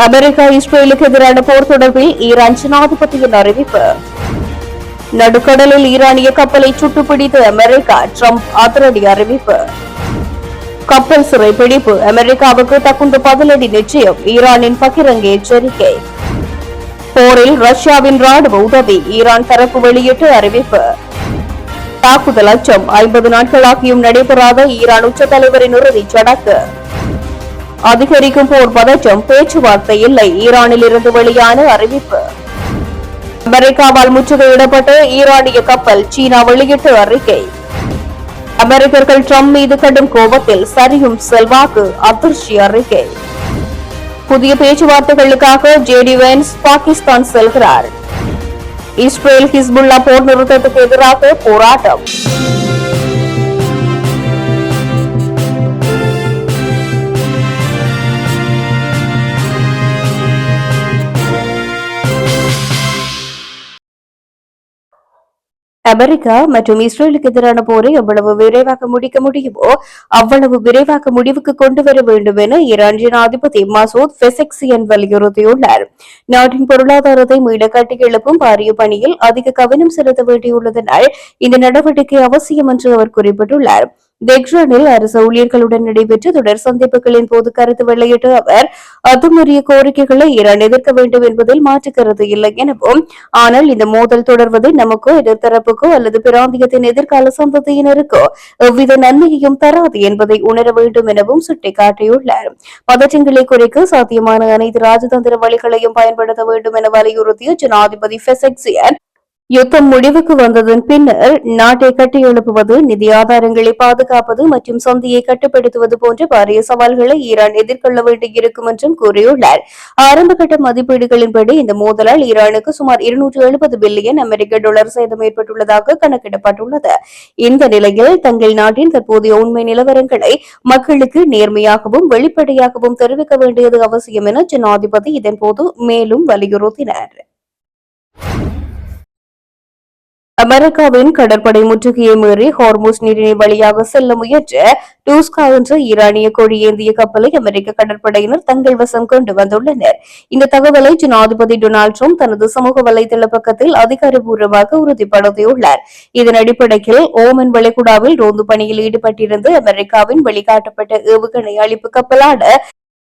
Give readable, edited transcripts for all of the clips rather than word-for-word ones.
America இஸ்ரேலுக்கு எதிரான போர் தொடர்பில் ஈரான் ஜனாதிபதியின் அறிவிப்பு. நடுக்கடலில் ஈரானிய கப்பலை சுட்டுப்பிடித்த அமெரிக்கா, ட்ரம்ப் அதிரடி அறிவிப்பு. கப்பல் சிறைப்பிடிப்பு, அமெரிக்காவுக்கு தகுந்த பதிலடி நிச்சயம், ஈரானின் பகிரங்க எச்சரிக்கை. போரில் ரஷ்யாவின் ராணுவ உதவி, ஈரான் தரப்பு வெளியிட்டு அறிவிப்பு. தாக்குதல் அச்சம், 50 நாட்களாகியும் நடைபெறாத ஈரான் உச்ச தலைவரின் இறுதிச் சடங்கு. அதிகரிக்கும் போர் பதற்றம், பேச்சுவார்த்தை இல்லை, ஈரானில் இருந்து வெளியான அறிவிப்பு. அமெரிக்காவால் முற்றுகையிடப்பட்ட ஈரானிய கப்பல், சீனா வெளியிட்ட அறிக்கை. அமெரிக்கர்கள் ட்ரம்ப் மீது கடும் கோபத்தில், சரியும் செல்வாக்கு, அதிர்ச்சி அறிக்கை. புதிய பேச்சுவார்த்தைகளுக்காக ஜேடி வென்ஸ் பாகிஸ்தான் செல்கிறார். இஸ்ரேல் ஹிஸ்புல்லா போர் நிறுத்தத்துக்கு எதிராக போராட்டம். அமெரிக்கா மற்றும் இஸ்ரேலுக்கு எதிரான போரை எவ்வளவு விரைவாக முடிக்க முடியுமோ அவ்வளவு விரைவாக முடிவுக்கு கொண்டு வர வேண்டும் என ஈரான் ஜனாதிபதி மசூத் பெசெக்சியன் வலியுறுத்தியுள்ளார். நாட்டின் பொருளாதாரத்தை மீள கட்டி எழுப்பும் பாரிய பணியில் அதிக கவனம் செலுத்த வேண்டியுள்ளதனால் இந்த நடவடிக்கை அவசியம் என்று அவர் குறிப்பிட்டுள்ளார். தெஹ்ரானில் அரசு ஊழியர்களுடன் நடைபெற்ற தொடர் சந்திப்புகளின் போது கருத்து வெளியிட்ட அவர், அத்துமீறிய கோரிக்கைகளை ஈரான் எதிர்க்க வேண்டும் என்பதில் மாற்று கருத்து இல்லை எனவும், ஆனால் இந்த மோதல் தொடர்வது நமக்கோ எதிர்த்தரப்புக்கோ அல்லது பிராந்தியத்தின் எதிர்கால சந்ததியினருக்கோ எவ்வித நன்மையையும் தராது என்பதை உணர வேண்டும் எனவும் சுட்டிக்காட்டியுள்ளார். பதற்றங்களை குறைக்க சாத்தியமான அனைத்து ராஜதந்திர வழிகளையும் பயன்படுத்த வேண்டும் என வலியுறுத்திய ஜனாதிபதி பெசெக்சியன், யுத்தம் முடிவுக்கு வந்ததன் பின்னர் நாட்டை கட்டியெழுப்புவது, நிதி ஆதாரங்களை பாதுகாப்பது மற்றும் சந்தையை கட்டுப்படுத்துவது போன்ற பாரிய சவால்களை ஈரான் எதிர்கொள்ள வேண்டியிருக்கும் என்றும் கூறியுள்ளார். ஆரம்பகட்ட மதிப்பீடுகளின்படி இந்த மோதலால் ஈரானுக்கு சுமார் 270 பில்லியன் அமெரிக்க டாலர் சேதம் ஏற்பட்டுள்ளதாக கணக்கிடப்பட்டுள்ளது. இந்த நிலையில் தங்கள் நாட்டின் தற்போதைய உண்மை நிலவரங்களை மக்களுக்கு நேர்மையாகவும் வெளிப்படையாகவும் தெரிவிக்க வேண்டியது அவசியம் என ஜனாதிபதி இதன்போது மேலும் வலியுறுத்தினார். அமெரிக்காவின் கடற்படை முற்றுகையை மீறி ஹார்முஸ் நீரிணை வழியாக செல்ல முயன்ற டூஸ்கா என்ற ஈரானிய கொடி ஏந்திய கப்பலை அமெரிக்க கடற்படையினர் தங்கள் வசம் கொண்டு வந்துள்ளனர். இந்த தகவலை ஜனாதிபதி டொனால்டு டிரம்ப் தனது சமூக வலைதள பக்கத்தில் அதிகாரப்பூர்வமாக உறுதிப்படுத்தியுள்ளார். இதன் அடிப்படையில் ஓமன் வளைகுடாவில் ரோந்து பணியில் ஈடுபட்டிருந்த அமெரிக்காவின் வெளிக்காட்டப்பட்ட ஏவுகணை அழிப்பு கப்பலான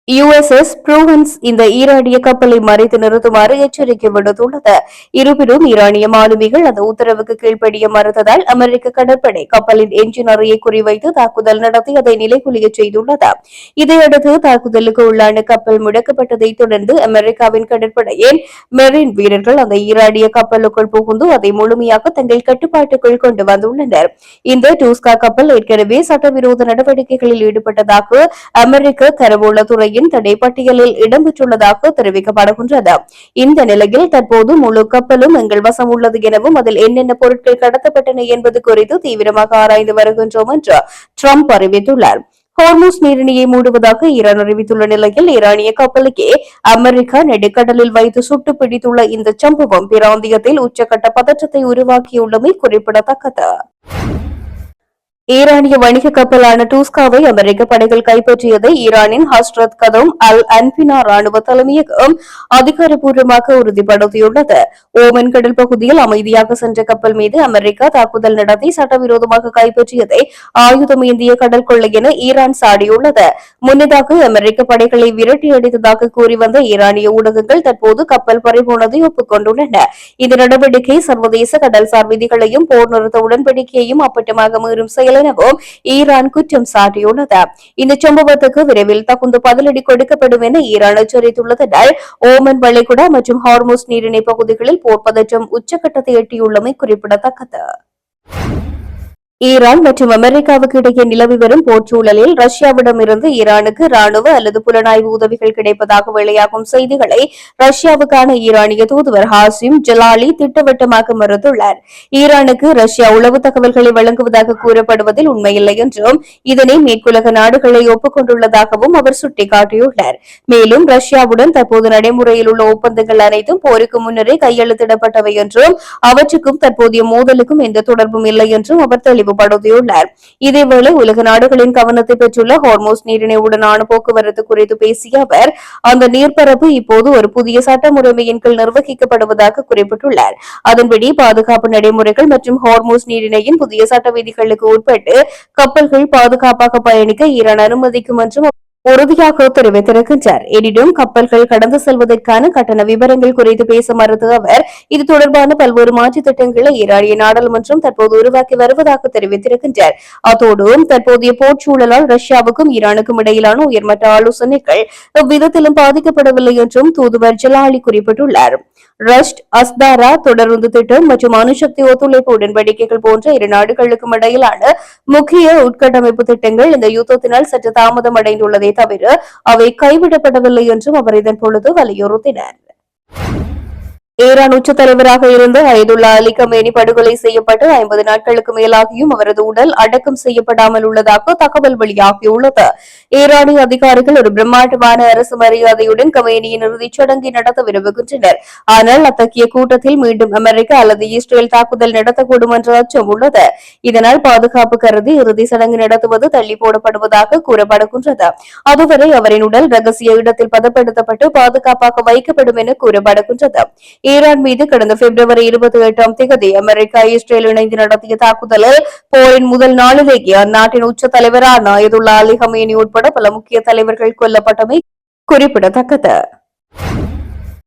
USS ப்ரூவன்ஸ் இந்த ஈரானிய கப்பலை மறைத்து நிறுத்துமாறு எச்சரிக்கை விடுத்துள்ளது. இருப்பினும் ஈரானிய மாலுமிகள் அந்த உத்தரவுக்கு கீழ்ப்படிய மறுத்ததால் அமெரிக்க கடற்படை கப்பலின் எஞ்சின் அறையை குறிவைத்து தாக்குதல் நடத்தி அதை நிலைகுலிய செய்துள்ளது. இதையடுத்து தாக்குதலுக்கு உள்ளான கப்பல் முடக்கப்பட்டதை தொடர்ந்து அமெரிக்காவின் கடற்படையின் மெரின் வீரர்கள் அந்த ஈரானிய கப்பலுக்குள் புகுந்து அதை முழுமையாக தங்கள் கட்டுப்பாட்டுக்குள் கொண்டு வந்துள்ளனர். இந்த டூஸ்கா கப்பல் ஏற்கனவே சட்டவிரோத நடவடிக்கைகளில் ஈடுபட்டதாக அமெரிக்க கரவோளத்துறை தடைப்பட்டியலில் இடம்பெற்றுள்ளதாக தெரிவிக்கப்படுகின்றது. இந்த நிலையில் தற்போது முழு கப்பலும் எங்கள் வசம் உள்ளது எனவும் அதில் என்னென்ன பொருட்கள் கடத்தப்பட்டன என்பது குறித்து தீவிரமாக ஆராய்ந்து வருகின்றோம் என்று ட்ரம்ப் அறிவித்துள்ளார். ஹார்முஸ் நீரிணையை மூடுவதாக ஈரான் அறிவித்துள்ள நிலையில் ஈரானிய கப்பலுக்கே அமெரிக்கா நெடுக்கடலில் வைத்து சுட்டு பிடித்துள்ள இந்த சம்பவம் பிராந்தியத்தில் உச்சகட்ட பதற்றத்தை உருவாக்கியுள்ளமை குறிப்பிடத்தக்கது. ஈரானிய வணிக கப்பலான டூஸ்காவை அமெரிக்க படைகள் கைப்பற்றியதை ஈரானின் ஹஸ்ரத் கதம் அல் அன்பினா ராணுவ தலைமையகம் அதிகாரப்பூர்வமாக உறுதிப்படுத்தியுள்ளது. ஓமன் கடல் பகுதியில் அமைதியாக சென்ற கப்பல் மீது அமெரிக்கா தாக்குதல் நடத்தி சட்டவிரோதமாக கைப்பற்றியதை ஆயுதம் ஏந்திய கடல் கொள்ளை என ஈரான் சாடியுள்ளது. முன்னதாக அமெரிக்க படைகளை விரட்டியடித்ததாக கூறி வந்த ஈரானிய ஊடகங்கள் தற்போது கப்பல் பறிபோனதை ஒப்புக்கொண்டுள்ளன. இந்த நடவடிக்கை சர்வதேச கடல்சார் விதிகளையும் போர் நிறுத்த உடன்படிக்கையையும் அப்பட்டமாக மீறும் செயல் எனவும் ஈரான் குற்றம் சாட்டியுள்ளது. இந்த சம்பவத்துக்கு விரைவில் தகுந்த பதிலடி கொடுக்கப்படும் என ஈரான் எச்சரித்துள்ளதால் ஓமன் வளைகுடா மற்றும் ஹார்முஸ் நீரிணை பகுதிகளில் போர் பதற்றம் உச்சகட்டத்தை எட்டியுள்ளமை குறிப்பிடத்தக்கது. ஈரான் மற்றும் அமெரிக்காவுக்கு இடையே நிலவி வரும் போர் சூழலில் ரஷ்யாவிடமிருந்து ஈரானுக்கு ராணுவ அல்லது புலனாய்வு உதவிகள் கிடைப்பதாக வெளியாகும் செய்திகளை ரஷ்யாவுக்கான ஈரானிய தூதுவர் ஹாசிம் ஜலாலி திட்டவட்டமாக மறுத்துள்ளார். ஈரானுக்கு ரஷ்யா உளவு தகவல்களை வழங்குவதாக கூறப்படுவதில் உண்மையில்லை என்றும் இதனை மேற்குலக நாடுகளை ஒப்புக்கொண்டுள்ளதாகவும் அவர் சுட்டிக்காட்டியுள்ளார். மேலும் ரஷ்யாவுடன் தற்போது நடைமுறையில் உள்ள ஒப்பந்தங்கள் அனைத்தும் போருக்கு முன்னரே கையெழுத்திடப்பட்டவை என்றும் அவற்றுக்கும் தற்போதைய மோதலுக்கும் எந்த தொடர்பும் இல்லை என்றும் அவர் தெளிவு தெளிவுபடுத்தியுள்ளார். இதேவேளை உலக நாடுகளின் கவனத்தை பெற்றுள்ள ஹார்மோஸ் நீரிணையுடனான போக்குவரத்து குறித்து பேசிய அவர், அந்த நீர்ப்பரப்பு இப்போது ஒரு புதிய சட்ட முறைமையின் கீழ் நிர்வகிக்கப்படுவதாக குறிப்பிட்டுள்ளார். அதன்படி பாதுகாப்பு நடைமுறைகள் மற்றும் ஹார்மோஸ் நீரிணையின் புதிய சட்ட விதிகளுக்கு உட்பட்டு கப்பல்கள் பாதுகாப்பாக பயணிக்க ஈரான் அனுமதிக்கும் என்றும் உறுதியாக தெரிவித்திருக்கின்றார். எனினும் கப்பல்கள் கடந்து செல்வதற்கான கட்டண விவரங்கள் குறித்து பேச மறுத்த அவர், இது தொடர்பான பல்வேறு மாற்றுத் திட்டங்களை ஈரானிய நாடாளுமன்றம் தற்போது உருவாக்கி வருவதாக தெரிவித்திருக்கின்றார். அதோடு தற்போதைய போர்ச்சூழலால் ரஷ்யாவுக்கும் ஈரானுக்கும் இடையிலான உயர்மட்ட ஆலோசனைகள் எவ்விதத்திலும் பாதிக்கப்படவில்லை என்றும் தூதுவர் ஜலாலி குறிப்பிட்டுள்ளார். ரஷ்ட், அஸ்தாரா தொடருந்து திட்டம் மற்றும் அணுசக்தி ஒத்துழைப்பு உடன்படிக்கைகள் போன்ற இரு நாடுகளுக்கும் இடையிலான முக்கிய உட்கட்டமைப்பு திட்டங்கள் இந்த யுத்தத்தினால் சற்று தாமதம் அடைந்துள்ளதை தவிர அவை கைவிடப்படவில்லை என்றும் அவர் இதன் பொழுது வலியுறுத்தினார். ஈரான் உச்ச தலைவராக இருந்த அயதுல்லா அலி கமேனி படுகொலை செய்யப்பட்டு 50 நாட்களுக்கு மேலாகியும் அவரது உடல் அடக்கம் செய்யப்படாமல் உள்ளதாக தகவல் வெளியாகியுள்ளது. ஈரானிய அதிகாரிகள் ஒரு பிரம்மாண்டமான அரசு மரியாதையுடன் கமேனியின் இறுதிச் சடங்கை நடத்த விரும்புகின்றனர். ஆனால் அத்தகைய கூட்டத்தில் மீண்டும் அமெரிக்கா அல்லது இஸ்ரேல் தாக்குதல் நடத்தக்கூடும் என்ற அச்சம் உள்ளது. இதனால் பாதுகாப்பு கருதி இறுதி சடங்கு நடத்துவது தள்ளி போடப்படுவதாக கூறப்படுகின்றது. அதுவரை அவரின் உடல் ரகசிய இடத்தில் பதப்படுத்தப்பட்டு பாதுகாப்பாக வைக்கப்படும் என கூறப்படுகின்றது. ஈரான் மீது கடந்த பிப்ரவரி 28ஆம் தேதி அமெரிக்கா இஸ்ரேல் இணைந்து நடத்திய தாக்குதலில் போரின் முதல் நாளிலேயே அந்நாட்டின் உச்ச தலைவரான அயதுல்லா அலி கமேனி உட்பட பல முக்கிய தலைவர்கள் கொல்லப்பட்டமை குறிப்பிடத்தக்கது.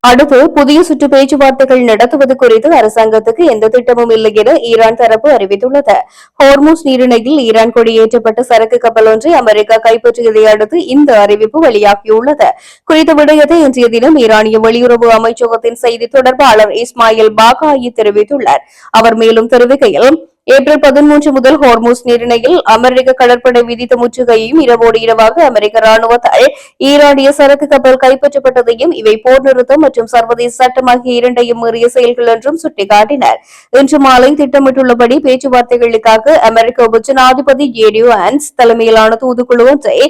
அடுத்து புதிய சுற்று பேச்சுவார்த்தைகள் நடத்துவது குறித்து அரசாங்கத்துக்கு எந்த திட்டமும் இல்லை என ஈரான் தரப்பு அறிவித்துள்ளது. ஹோர்முஸ் நீரிணையில் ஈரான் கொடியேற்றப்பட்ட சரக்கு கப்பல் ஒன்றை அமெரிக்கா கைப்பற்றியதை அடுத்து இந்த அறிவிப்பு வெளியாகியுள்ளது. குறித்த விடயத்தை இன்றைய தினம் ஈரானிய வெளியுறவு அமைச்சகத்தின் செய்தி தொடர்பாளர் இஸ்மாயில் பாகாயி தெரிவித்துள்ளார். அவர் மேலும் தெரிவிக்கையில், ஏப்ரல் 13 முதல் ஹோர்முஸ் நீரிணையில் அமெரிக்க கடற்படை விதித்த முற்றுகையையும் இரவோடு இரவாக அமெரிக்க ராணுவத்தால் ஈரானிய சரக்கு கப்பல் கைப்பற்றப்பட்டதையும் இவை போர் நிறுத்தம் மற்றும் சர்வதேச சட்டம் ஆகிய இரண்டையும் மீறிய செயல்கள் என்றும் சுட்டிக்காட்டினர். இன்று மாலை திட்டமிட்டுள்ளபடி பேச்சுவார்த்தைகளுக்காக அமெரிக்க உப ஜனாதிபதி ஜே.டி. வான்ஸ் தலைமையிலான தூதுக்குழு ஒன்றை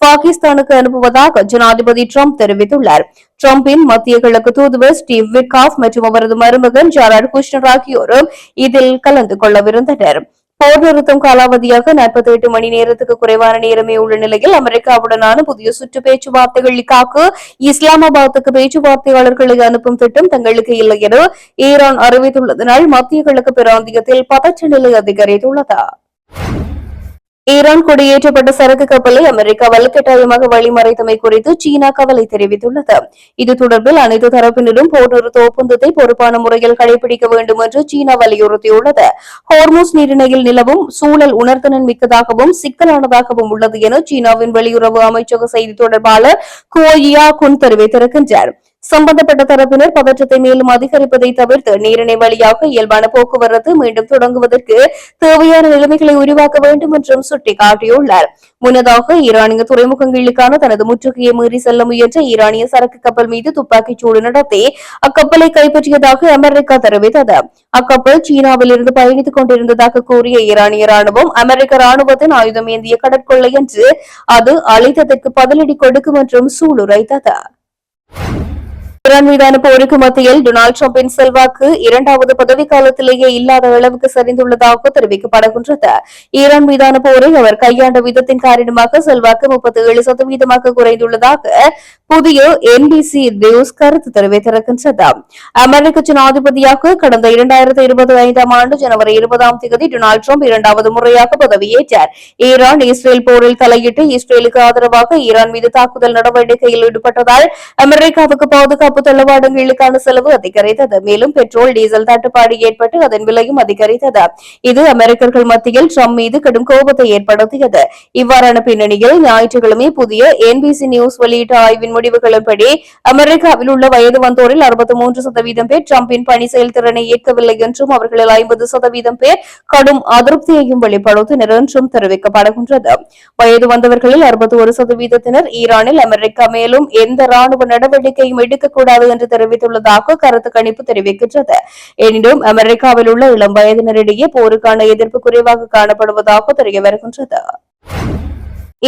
பாகிஸ்தானுக்கு அனுப்புவதாக ஜனாதிபதி டிரம்ப் தெரிவித்துள்ளார். டிரம்பின் மத்திய கிழக்கு தூதுவர் ஸ்டீவ் விட்காஃப் மற்றும் அவரது மருமகன் ஜாரட் குஷ்னர் ஆகியோரும் இதில் கலந்து கொள்ளவிருந்தனர். போர் நிறுத்தம் காலாவதியாக 48 மணி நேரத்துக்கு குறைவான நேரமே உள்ள நிலையில் அமெரிக்காவுடனான புதிய சுற்று பேச்சுவார்த்தைகளுக்காக இஸ்லாமாபாத்துக்கு பேச்சுவார்த்தையாளர்களை அனுப்பும் திட்டம் தங்களுக்கு இல்லை என ஈரான் அறிவித்துள்ளதனால் மத்திய கிழக்கு பிராந்தியத்தில் பதற்ற நிலை அதிகரித்துள்ளது. ஈரான் கொடியேற்றப்பட்ட சரக்கு கப்பலை அமெரிக்கா வலுக்கட்டாயமாக வழிமறைத்தமை குறித்து சீனா கவலை தெரிவித்துள்ளது. இது தொடர்பில் அனைத்து தரப்பினரும் போர் நிறுத்த ஒப்பந்தத்தை பொறுப்பான முறையில் கடைபிடிக்க வேண்டும் என்று சீனா வலியுறுத்தியுள்ளது. ஹோர்முஸ் நீரிணையில் நிலவும் சூழல் உணர்திறன் மிக்கதாகவும் சிக்கலானதாகவும் உள்ளது என சீனாவின் வெளியுறவு அமைச்சக செய்தி தொடர்பாளர் குவோயியா குன் தெரிவித்திருக்கின்றார். சம்பந்தப்பட்ட தரப்பினர் பதற்றத்தை மேலும் அதிகரிப்பதை தவிர்த்து நீரிணை வழியாக இயல்பான போக்குவரத்து மீண்டும் தொடங்குவதற்கு தேவையான நிலைமைகளை உருவாக்க வேண்டும் என்றும் சுட்டிக்காட்டியுள்ளார். முன்னதாக ஈரானிய துறைமுகங்களுக்கான தனது முற்றுகையை மீறி செல்ல முயன்ற ஈரானிய சரக்கு கப்பல் மீது துப்பாக்கிச் சூடு நடத்தி அக்கப்பலை கைப்பற்றியதாக அமெரிக்கா தெரிவித்தது. அக்கப்பல் சீனாவில் இருந்து பயணித்துக் கொண்டிருந்ததாக கூறிய ஈரானிய ராணுவம் அமெரிக்க ராணுவத்தின் ஆயுதம் ஏந்திய கடற்கொள்ளை என்று அது அழைத்ததற்கு பதிலடி கொடுக்கும் என்றும் சூளுரைத்தது. ஈரான் மீதான போருக்கு மத்தியில் டொனால்டு டிரம்பின் செல்வாக்கு 2வது பதவிக்காலத்திலேயே இல்லாத அளவுக்கு சரிந்துள்ளதாக தெரிவிக்கப்படுகின்றது. ஈரான் மீதான போரை அவர் கையாண்ட விதத்தின் காரணமாக செல்வாக்கு 37% குறைந்துள்ளதாக புதிய NBC நியூஸ் கருத்து தெரிவித்திருக்கின்றது. அமெரிக்க ஜனாதிபதியாக கடந்த 2025ஆம் ஆண்டு ஜனவரி 20ஆம் தேதி டொனால்டு டிரம்ப் 2வது முறையாக பதவியேற்றார். ஈரான் இஸ்ரேல் போரில் தலையிட்டு இஸ்ரேலுக்கு ஆதரவாக ஈரான் மீது தாக்குதல் நடவடிக்கையில் ஈடுபட்டதால் அமெரிக்காவுக்கு பாதுகாப்பு தளவாடங்களுக்கான செலவு அதிகரித்தது. மேலும் பெட்ரோல் டீசல் தட்டுப்பாடு ஏற்பட்டு அதன் விலையும் அதிகரித்தது. இது அமெரிக்கர்கள் மத்தியில் டிரம்ப் மீது கடும் கோபத்தை ஏற்படுத்தியது. இவ்வாறான பின்னணியில் ஞாயிற்றுக்கிழமை புதிய NBC நியூஸ் வெளியிட்ட ஆய்வின் முடிவுகளின்படி அமெரிக்காவில் உள்ள வயது வந்தோரில் 63% பேர் டிரம்பின் பணி செயல்திறனை ஏற்கவில்லை என்றும் அவர்களில் 50% பேர் கடும் அதிருப்தியையும் வெளிப்படுத்தினர் என்றும் தெரிவிக்கப்படுகின்றது. வயது வந்தவர்களில் 61%-னர் ஈரானில் அமெரிக்கா மேலும் எந்த ராணுவ நடவடிக்கையும் எடுக்கக்கூடாது என்று தெரிவித்துள்ளதாக கருத்து கணிப்பு தெரிவிக்கின்றது. எனினும் அமெரிக்காவில் உள்ள இளம் வயதினரிடையே போருக்கான எதிர்ப்பு குறைவாக காணப்படுவதாக தெரிய வருகின்றது.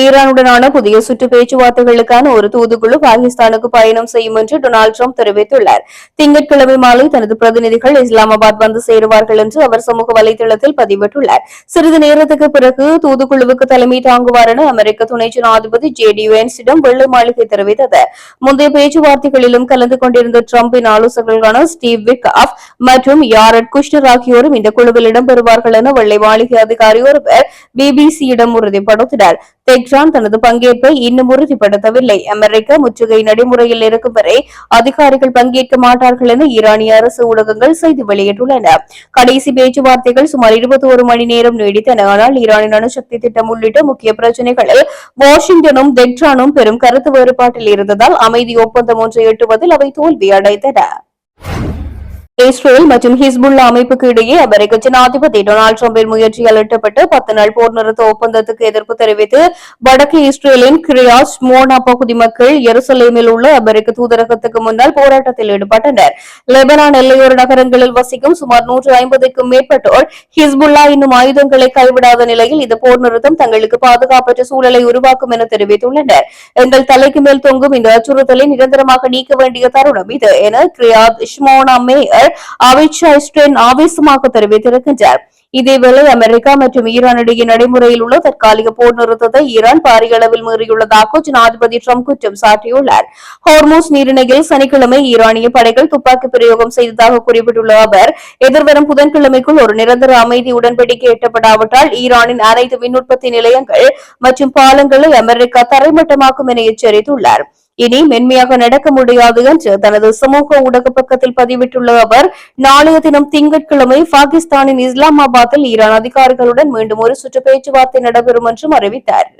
ஈரானுடனான புதிய சுற்று பேச்சுவார்த்தைகளுக்கான ஒரு தூதுக்குழு பாகிஸ்தானுக்கு பயணம் செய்யும் என்று டொனால்டு டிரம்ப் தெரிவித்துள்ளார். திங்கட்கிழமை மாலை தனது பிரதிநிதிகள் இஸ்லாமாபாத் வந்து சேருவார்கள் என்று அவர் சமூக வலைதளத்தில் பதிவிட்டுள்ளார். சிறிது நேரத்துக்கு பிறகு தூதுக்குழுவுக்கு தலைமை தாங்குவார் என அமெரிக்க துணை ஜனாதிபதி ஜே.டி. வென்ஸிடம் வெள்ளை மாளிகை தெரிவித்தது. முந்தைய பேச்சுவார்த்தைகளிலும் கலந்து கொண்டிருந்த டிரம்பின் ஆலோசகர்களான ஸ்டீவ் விட்காஃப் மற்றும் யாரட் குஷ்னர் ஆகியோரும் இந்த குழுவில் இடம்பெறுவார்கள் என வெள்ளை மாளிகை அதிகாரி ஒருவர் பிபிசியிடம் உறுதிப்படுத்தினார். தெஹ்ரான் தனது பங்கேற்பை இன்னும் உறுதிப்படுத்தவில்லை. அமெரிக்க முற்றுகை நடைமுறையில் இருக்கும் வரை அதிகாரிகள் பங்கேற்க மாட்டார்கள் என ஈரானிய அரசு ஊடகங்கள் செய்தி வெளியிட்டுள்ளன. கடைசி பேச்சுவார்த்தைகள் சுமார் 21 மணி நேரம் நீடித்தன. ஆனால் ஈரானின் அணுசக்தி திட்டம் உள்ளிட்ட முக்கிய பிரச்சினைகளில் வாஷிங்டனும் தெஹ்ரானும் பெரும் கருத்து வேறுபாட்டில் இருந்ததால் அமைதி ஒப்பந்தம் ஒன்றை எட்டுவதில் அவை தோல்வியடைந்தன. இஸ்ரேல் மற்றும் ஹிஸ்புல்லா அமைப்புக்கு இடையே அமெரிக்க ஜனாதிபதி டொனால்டு டிரம்பின் முயற்சியால் எட்டப்பட்ட 10 நாள் போர் நிறுத்த ஒப்பந்தத்துக்கு எதிர்ப்பு தெரிவித்து வடக்கு இஸ்ரேலின் கிரியாத் ஷ்மோனா பகுதி மக்கள் எருசலேமில் உள்ள அமெரிக்க தூதரகத்துக்கு முன்னால் போராட்டத்தில் ஈடுபட்டனர். லெபனான் எல்லையோர நகரங்களில் வசிக்கும் சுமார் 150க்கும் மேற்பட்டோர் ஹிஸ்புல்லா இன்னும் ஆயுதங்களை கைவிடாத நிலையில் இந்த போர் நிறுத்தம் தங்களுக்கு பாதுகாப்பற்ற சூழலை உருவாக்கும் என தெரிவித்துள்ளனர். எங்கள் தலைக்கு மேல் தொங்கும் இந்த அச்சுறுத்தலை நிரந்தரமாக நீக்க வேண்டிய தருணம் இது என கிரியாத் ஷ்மோனா மேயர் அமித்ஷா ஆவேசமாக தெரிவித்திருக்கின்றார். இதேவேளை அமெரிக்கா மற்றும் ஈரான் இடையே நடைமுறையில் உள்ள தற்காலிக போர் நிறுத்தத்தை ஈரான் பாரிய அளவில் மீறியுள்ளதாக ஜனாதிபதி டிரம்ப் குற்றம் சாட்டியுள்ளார். ஹோர்மூஸ் நீரிணையில் சனிக்கிழமை ஈரானிய படைகள் துப்பாக்கி பிரயோகம் செய்ததாக குறிப்பிட்டுள்ள அவர் எதிர்வரும் புதன்கிழமைக்குள் ஒரு நிரந்தர அமைதி உடன்படிக்கை எட்டப்படாவிட்டால் ஈரானின் அனைத்து மின் உற்பத்தி நிலையங்கள் மற்றும் பாலங்களை அமெரிக்கா தரைமட்டமாக்கும் என எச்சரித்துள்ளார். இனி மென்மையாக நடக்க முடியாது என்று தனது சமூக ஊடக பக்கத்தில் பதிவிட்டுள்ள அவர் நாளைய தினம் திங்கட்கிழமை பாகிஸ்தானின் இஸ்லாமாபாத்தில் ஈரான் அதிகாரிகளுடன் மீண்டும் ஒரு சுற்று பேச்சுவார்த்தை நடைபெறும் என்றும் அறிவித்தார்.